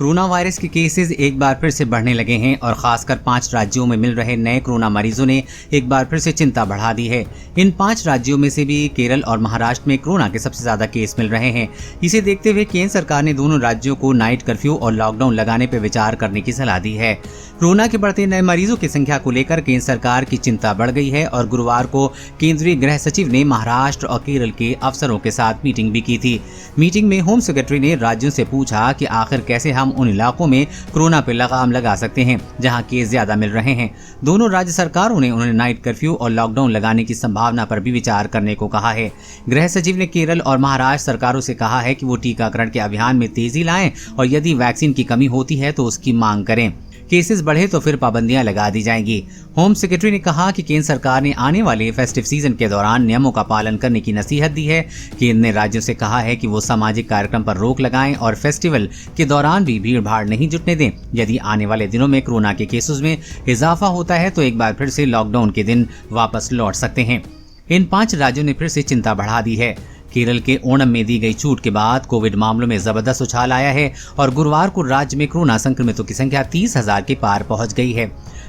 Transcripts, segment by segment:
Corona virus के cases एक बार फिर से बढ़ने लगे हैं और खासकर 5 राज्यों में मिल रहे नए कोरोना मरीजों ने एक बार फिर से चिंता बढ़ा दी है। इन 5 राज्यों में से भी केरल और महाराष्ट्र में कोरोना के सबसे ज्यादा केस मिल रहे हैं। इसे देखते हुए केंद्र सरकार ने दोनों राज्यों को नाइट कर्फ्यू और लॉकडाउन लगाने पर विचार करने की सलाह दी है। कोरोना के बढ़ते नए मरीजों की संख्या को लेकर केंद्र सरकार की चिंता बढ़ गई है और गुरुवार को केंद्रीय गृह सचिव ने महाराष्ट्र और केरल के अफसरों के साथ मीटिंग भी की थी। मीटिंग में होम सेक्रेटरी ने राज्यों से पूछा कि आखिर कैसे हम उन इलाकों में कोरोना पर लगाम लगा सकते हैं जहां केस ज्यादा मिल रहे हैं। दोनों राज्य सरकारों ने उन्हें नाइट कर्फ्यू और लॉकडाउन लगाने की संभावना पर भी विचार करने को कहा है। गृह सचिव ने केरल और महाराष्ट्र सरकारों से कहा है कि वो टीकाकरण के अभियान में तेजी लाएं और यदि वैक्सीन की कमी होती है तो उसकी मांग करें। केसेस बढ़े तो फिर पाबंदियां लगा दी जाएंगी। होम सेक्रेटरी ने कहा कि केंद्र सरकार ने आने वाले फेस्टिव सीजन के दौरान नियमों का पालन करने की नसीहत दी है। केंद्र ने राज्यों से कहा है कि वो सामाजिक कार्यक्रम पर रोक लगाएं और फेस्टिवल के दौरान भी भीड़ भाड़ नहीं जुटने दें। यदि आने वाले दिनों में कोरोना के केसेस में इजाफा होता है तो एक बार फिर से लॉकडाउन के दिन वापस लौट सकते हैं। इन 5 राज्यों ने फिर से चिंता बढ़ा दी है। केरल के ओणम में दी गई छूट के बाद कोविड मामलों में जबरदस्त उछाल आया है और गुरुवार को राज्य में कोरोना संक्रमितों की संख्या 30,000 के पार पहुंच गई है।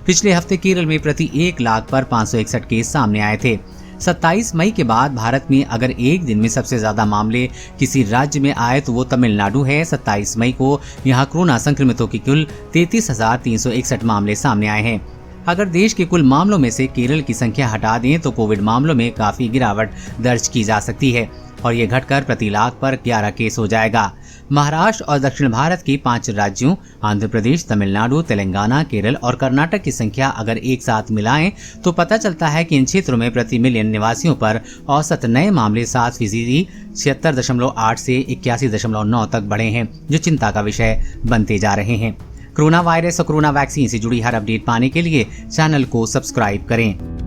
पिछले हफ्ते केरल में प्रति 1 लाख पर 561 केस सामने आए थे। 27 मई के बाद भारत में अगर एक दिन में सबसे ज्यादा मामले किसी राज्य में आए तो वो तमिलनाडु है। 27 मई को यहाँ कोरोना संक्रमितों की कुल 33,361 मामले सामने आए हैं। अगर देश के कुल मामलों में से केरल की संख्या हटा दें तो कोविड मामलों में काफी गिरावट दर्ज की जा सकती है और ये घटकर प्रति लाख पर 11 केस हो जाएगा। महाराष्ट्र और दक्षिण भारत के 5 राज्यों आंध्र प्रदेश, तमिलनाडु, तेलंगाना, केरल और कर्नाटक की संख्या अगर एक साथ मिलाएं तो पता चलता है कि इन क्षेत्रों में प्रति मिलियन निवासियों पर औसत नए मामले 7% 76.8 से 81.9 तक बढ़े हैं, जो चिंता का विषय बनते जा रहे हैं। कोरोना वायरस और कोरोना वैक्सीन से जुड़ी हर अपडेट पाने के लिए चैनल को सब्सक्राइब करें।